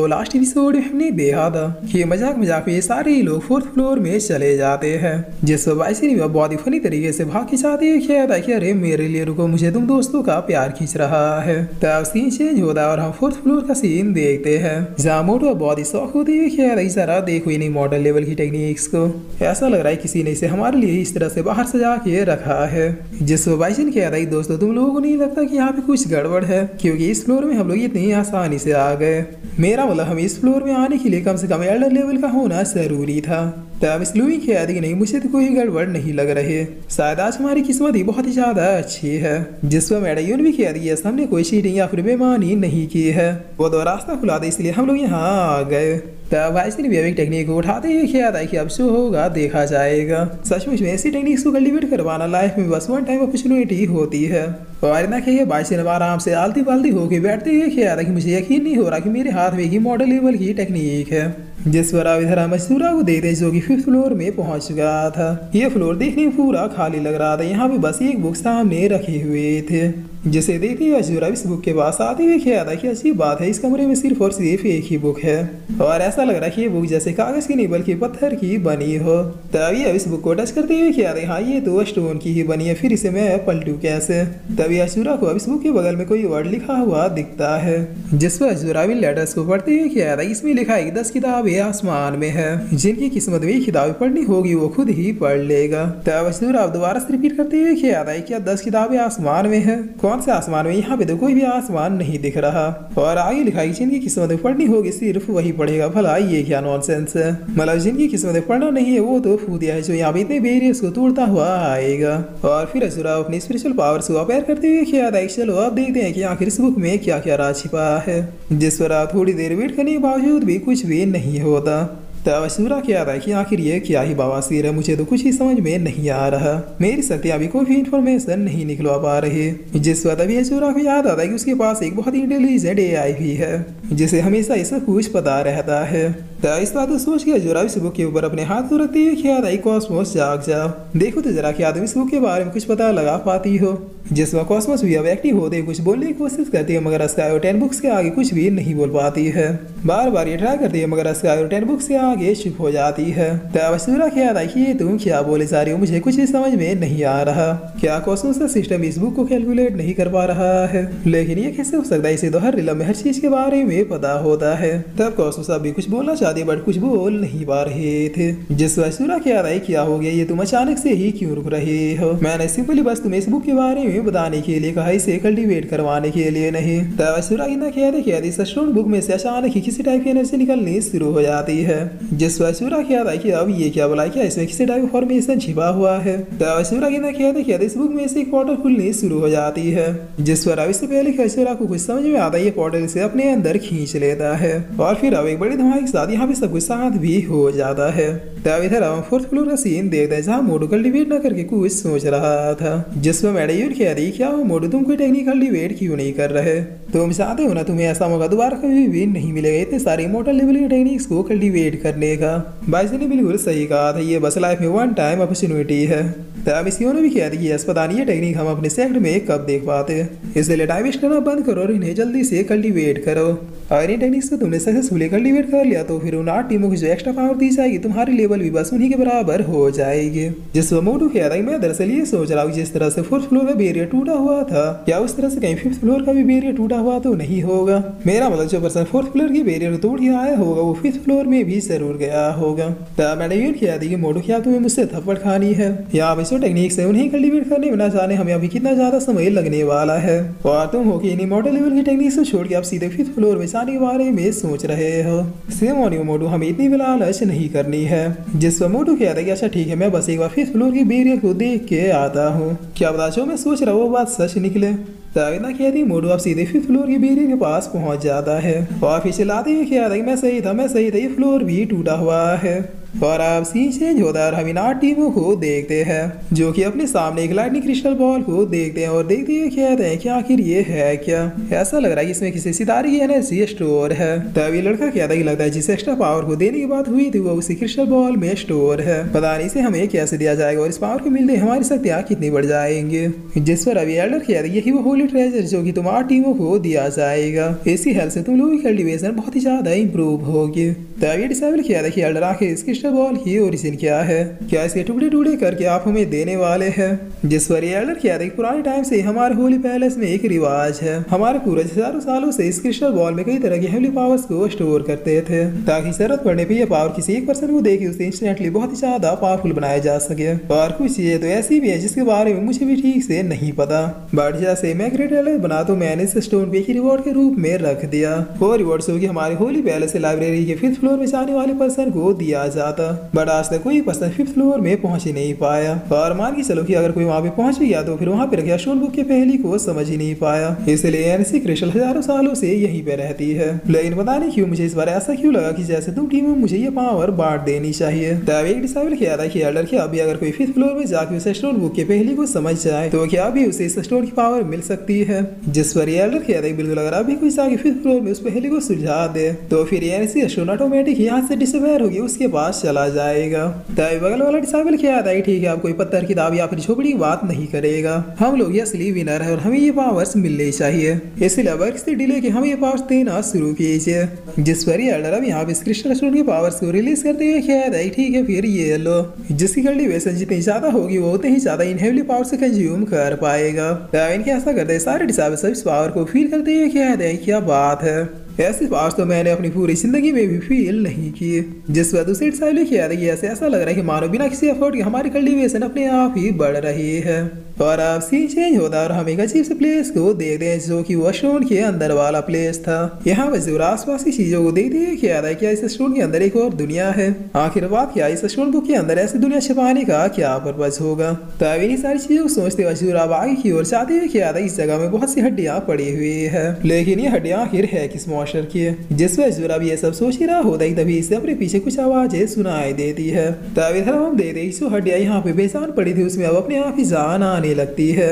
दोस्तों last episode में हमने देखा था कि मजाक मजाक में सारे लोग फोर्थ फ्लोर में चले जाते हैं, जिस पर वाइसी ने बहुत ही फनी तरीके से भाग के साथ ये किया था कि अरे मेरे लिए रुको, मुझे तुम दोस्तों का प्यार खींच रहा है। तब सीन चेंज होता है और हम फोर्थ फ्लोर का सीन देखते हैं जहाँ मोटो बहुत ही शौक होती है कि यार जरा देखो इन्हीं मॉडल लेवल की टेक्निक्स को, ऐसा लग रहा है किसी ने इसे हमारे लिए इस तरह से बाहर सजा के रखा है। जिस पर वाइसी ने कहा था दोस्तों तुम लोगों को नहीं लगता कि यहाँ पे कुछ गड़बड़ है, क्योंकि इस फ्लोर में हम लोग इतनी आसानी से आ गए। मेरा मतलब हम इस फ्लोर में आने के लिए कम से कम एल्डर लेवल का होना जरूरी था। तब इस लुई कह दी नहीं, मुझे तो कोई गड़बड़ नहीं लग रही, शायद आज हमारी किस्मत ही बहुत ही ज्यादा अच्छी है। जिस पर मैडम भी कह दी है हमने कोई चीटिंग या फिर बेईमानी नहीं की है, वो तो रास्ता खुला था इसलिए हम लोग यहाँ आ गए। तब वाइस ने भी एक टेक्निक को उठाते ही किया था कि अब जो होगा देखा जाएगा। सचमुच में ऐसी टेक्निक्स को कल्टीवेट करवाना लाइफ में बस वन टाइम अपॉर्चुनिटी होती है। और ना कहिए वाइस ने आराम से आलती पालती होकर बैठते ही किया था कि मुझे यकीन नहीं हो रहा कि मेरे हाथ में ही मॉडल लेवल की टेक्निक है। जिस पर अब इधर मजदूरा को देखते जो कि 5th फ्लोर में पहुंच गया था। ये फ्लोर देखने में पूरा खाली लग रहा था, यहाँ पे बस एक बुक सामने रखे हुए थे, जिसे देखते ही मजदूरा इस बुक के पास आते हुए किया था कि अच्छी बात है इस कमरे में सिर्फ और सिर्फ एक ही बुक है, और ऐसा लग रहा है कि ये बुक जैसे कागज की नहीं बल्कि पत्थर की बनी हो। तभी अब इस बुक को टच करते हुए किया था हाँ ये तो स्टोन की ही बनी है, फिर इसे मैं पलटू कैसे। तभी अजूरा को अब इस बुक के बगल में कोई वर्ड लिखा हुआ दिखता है, जिस पर अजूरा भी लेटर्स को पढ़ते हुए किया था इसमें लिखा है 10 किताबें आसमान में है, जिनकी किस्मत में किताबें पढ़नी होगी वो खुद ही पढ़ लेगा। तब अजूरा अब दोबारा से रिपीट करते हुए किया था क्या 10 किताबें आसमान में है, कौन से आसमान में, यहाँ पे तो कोई भी आसमान नहीं दिख रहा। और आगे लिखा है जिनकी किस्मत में पढ़नी होगी सिर्फ वही पढ़ेगा। भला ये क्या नॉनसेंस है, मतलब जिनकी किस्मत में पढ़ना नहीं है वो तो फूदिया है जो यहाँ पे इतने बैरियर्स को तोड़ता हुआ आएगा। और फिर अजूरा अपनी स्पिरिचुअल पावर्स को अपेयर करते हुए किया था चलो अब देखते हैं कि आखिर इस बुक में क्या क्या राज छिपा है। जिस पर आप थोड़ी देर वेट करने के बावजूद भी कुछ भी नहीं होता। तब अजूरा क्या था कि आखिर ये क्या ही बवासीर है, मुझे तो कुछ ही समझ में नहीं आ रहा, मेरी शक्तियां भी कोई भी इंफॉर्मेशन नहीं निकलवा पा रही। जिस वक्त अभी अजूरा को याद आता है कि उसके पास एक बहुत ही इंटेलिजेंट AI भी है, जिसे हमेशा ये सब कुछ पता रहता है। तब इस बात को सोच के अजूरा इस बुक के ऊपर अपने हाथ को रखते हुए क्या था कॉस्मोस जाग जाओ, देखो तो जरा क्या तुम इस बुक के बारे में कुछ पता लगा पाती हो। जिसमें कॉस्मोस भी अब एक्टिव होते कुछ बोलने की कोशिश करती है, मगर स्काई और 10 बुक्स के आगे कुछ भी नहीं बोल पाती है। बार बार ये ट्राई करती है मगर स्काई और 10 बुक्स के आगे चुप हो जाती है। तब अजूरा क्या था कि ये तुम क्या बोले जा रही हो, मुझे कुछ भी समझ में नहीं आ रहा, क्या कॉस्मोस का सिस्टम इस बुक को कैलकुलेट नहीं कर पा रहा है। लेकिन ये कैसे हो सकता है, इसे तो हर रिलम में हर चीज के बारे में पता होता है। तब कॉस्मोस अभी कुछ बोलना चाहती है बट कुछ बोल नहीं पा रहे थे। जिस अजूरा क्या था क्या हो गया, ये तुम अचानक से ही क्यों रुक रहे हो, मैंने सिंपली बस तुम्हें इस बुक के बारे में बताने के लिए कहा, इसे कल्टीवेट करवाने के लिए नहीं। तब अजूरा क्या इस स्टोन बुक में से अचानक ही किसी टाइप की एनर्जी निकलनी शुरू हो जाती है। जिस अजूरा क्या था कि अब ये क्या बोला, क्या इसमें किसी टाइप फॉर्मेशन छिपा हुआ है। तब अजूरा क्या इस बुक में से एक पोर्टल खुलनी शुरू हो जाती है, जिस पर अब इससे पहले अजूरा को कुछ समझ में आता है ये पोर्टल से अपने अंदर खींच लेता है, और फिर अब एक बड़ी धमाके के साथ यहाँ पे सब कुछ शांत भी हो जाता है। तब इधर हम 4th फ्लोर का सीन देखते हैं जहाँ मोटू कल्टीवेट न करके कुछ सोच रहा था, जिसमें मैडम कह रही क्या हो मोटू तुम कोई टेक्निक कल्टीवेट क्यों नहीं कर रहे, तुम चाहते हो ना तुम्हें ऐसा मौका दोबारा कभी भी नहीं मिलेगा इतने सारे इमॉर्टल लेवल की टेक्निक्स को कल्टीवेट करने का। बाइसन ने बिल्कुल सही कहा था, ये बस लाइफ में वन टाइम अपॉर्चुनिटी है। तब इसकी भी कह दी है पता नहीं ये टेक्निक हम अपने सेक्टर में कब देख पाते, इसलिए टाइम वेस्ट करना बंद करो और इन्हें जल्दी से कल्टीवेट करो। और इन टेक्निक्स को तुमने सक्सेसफुली कल्टीवेट कर लिया तो फिर उन 8 टीमों की जो एक्स्ट्रा पावर दी जाएगी तुम्हारी लेवल भी बस उन्हीं के बराबर हो जाएगी। जिस मोटू कह रहा है मैं दरअसल ये सोच रहा हूँ जिस तरह से 4th फ्लोर का बैरियर टूटा हुआ था, क्या उस तरह से कहीं 5th फ्लोर का भी बैरियर टूटा हुआ तो नहीं होगा। मेरा मतलब जो पर्सन 4th फ्लोर की बैरियर तोड़ के आया होगा वो 5th फ्लोर में भी जरूर गया होगा। तब मैंने ये कहा था कि मोटू क्या तुम्हें मुझसे थप्पड़ खानी है, यहाँ पे जो टेक्निक्स है उन्हें कल्टीवेट करने में ना जाने हमें अभी कितना ज्यादा समय लगने वाला है, और तुम हो कि इन मॉडल लेवल की टेक्निक्स को छोड़ के आप सीधे 5th फ्लोर में जाने के बारे में सोच रहे हो। सेम ऑन यू मोटू, हमें इतनी भी लालच नहीं करनी है। जिस पर मोटू कहता है कि अच्छा ठीक है मैं बस एक बार 5th फ्लोर की बैरियर को देख के आता हूँ, क्या बता जो मैं सोच रहा हूँ वो बात सच निकले। इतना कहती मोटू अब सीधे 5th फ्लोर की बैरियर के पास पहुंच जाता है, और फिर चिल्लाते हुए कहता है मैं सही था ये फ्लोर भी टूटा हुआ है। और अब सीन चेंज होता है और हम इन 8 टीमों को देखते हैं जो कि अपने सामने एक लाइटनिंग क्रिस्टल बॉल को देखते हैं और देखते हैं कहते हैं कि आखिर ये है क्या। ऐसा लग रहा है कि इसमें किसी सितारे की एनर्जी स्टोर है। तभी लड़का कहता है कि लगता है जिस एक्स्ट्रा पावर को देने की बात हुई थी वो उसी क्रिस्टल बॉल में स्टोर है। पता नहीं इसे हमें कैसे दिया जाएगा और इस पावर को मिलते हमारी शक्तियाँ कितनी बढ़ जाएंगे। जिस पर अभी एल्डर कहता है यही वो होली ट्रेजर जो कि तुम 8 टीमों को दिया जाएगा। इसी हेल्प से तुम लोगों की कल्टीवेशन बहुत ही ज्यादा इंप्रूव होगी। तभी डिसेबल किया था कि एल्डर आखिर इस क्रिस्टल बॉल की ओरिजिन क्या है, क्या इसके टुकड़े टुकड़े करके आप हमें देने वाले हैं। जिस पर एल्डर किया था कि पुराने टाइम से हमारे होली पैलेस में एक रिवाज है, हमारे पूर्वज हजारों सालों से इस क्रिस्टल बॉल में कई तरह की हेवली पावर्स को स्टोर करते थे ताकि जरूरत पड़ने पर यह पावर किसी एक पर्सन को देके उसे इंस्टेंटली बहुत ही ज्यादा पावरफुल बनाया जा सके। और कुछ चीजें तो ऐसी भी है जिसके बारे में मुझे भी ठीक से नहीं पता, बट जैसे मैं ग्रेट एल्डर बना तो मैंने इस स्टोन को एक रिवॉर्ड के रूप में रख दिया। वो रिवॉर्ड जो कि हमारे होली पैलेस से लाइब्रेरी के 5th फ्लोर में जाने वाले पर्सन को दिया जाता, बट आज तक कोई पर्सन 5th फ्लोर में पहुंच ही नहीं पाया। और मान के चलो कि अगर कोई वहां पे पहुंच भी गया तो फिर वहां पे रखा स्टोन बुक के पहली को समझ ही नहीं पाया। इसलिए एनसी क्रिस्टल हजारों सालों से यहीं पे रहती है। लेकिन पता नहीं क्यों मुझे इस बार ऐसा क्यों लगा कि जैसे तुम टीम में मुझे ये पावर बांट देनी चाहिए। तब एक डिसाइड किया था कि एल्डर क्या अभी अगर कोई 5th फ्लोर में जाके उसे स्टोन बुक के पहली को समझ जाए तो क्या अभी उसे इस स्टोन की पावर मिल सकती है। जिस पर एल्डर किया था बिल्कुल अगर अभी कोई जाके 5th फ्लोर में उस पहली को सुलझा दे तो फिर एनसी स्टोन ऑटोमेटिक यहाँ से डिसअपेयर होगी, उसके पास चला जाएगा। तभी बगल वाला डिसाइबल किया था ठीक है अब कोई पत्थर किताब या फिर झोपड़ी की बात नहीं करेगा, हम लोग ये असली विनर है और हमें ये पावर्स मिलने चाहिए, इसलिए अब इससे डिले के हमें ये पावर्स देना शुरू कीजिए। जिस पर एल्डर अब यहाँ पे क्रिस्टल स्टोन के पावर्स को रिलीज करते हुए कह रहा है ठीक है फिर ये लो, जिसकी कल्टीवेशन जितनी ज्यादा होगी वो उतनी ही ज्यादा इन हेवली पावर से कंज्यूम कर पाएगा। इनके ऐसा करते हैं सारे डिसाइबल इस पावर को फील करते हुए कह रहे हैं क्या बात है, ऐसी पावर्स तो मैंने अपनी पूरी जिंदगी में भी फील नहीं की। जिस पर दूसरी साइड किया था कि ऐसा लग रहा है कि मानो बिना किसी एफर्ट के हमारी कल्टीवेशन अपने आप ही बढ़ रही है। और अब सीन चेंज होता है और हम एक अजीब से प्लेस को देखते हैं जो कि वो स्टोन के अंदर वाला प्लेस था। यहाँ पर जरूर आसपास की चीजों को देखते हुए क्या था क्या इस स्टोन के अंदर एक और दुनिया है, आखिर बात क्या इस स्टोन बुक के अंदर ऐसी दुनिया छिपाने का क्या पर्पज होगा। तब इन सारी चीजों को सोचते हुए जरूर अब आगे की ओर जाते हुए क्या था इस जगह में बहुत सी हड्डियां पड़ी हुई है, लेकिन ये हड्डियां आखिर है किस मॉन्स्टर की। जिस वजह जरूर अब ये सब सोच ही रहा होता है तभी इससे अपने पीछे कुछ आवाजें सुनाई देती है। तब इधर हम देखते हैं जो हड्डियां यहाँ पे बेजान पड़ी थी उसमें अब अपने आप ही जान आने लगती है।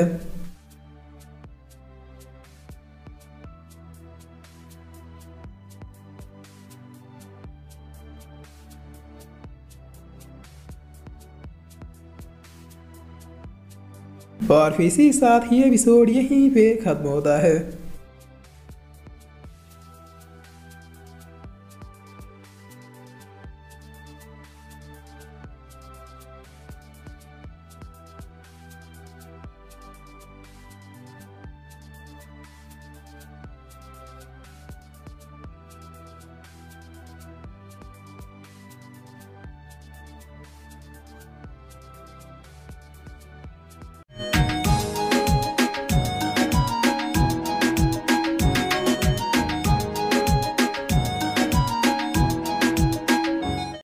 और फिर इसी साथ ही एपिसोड यहीं पे खत्म होता है।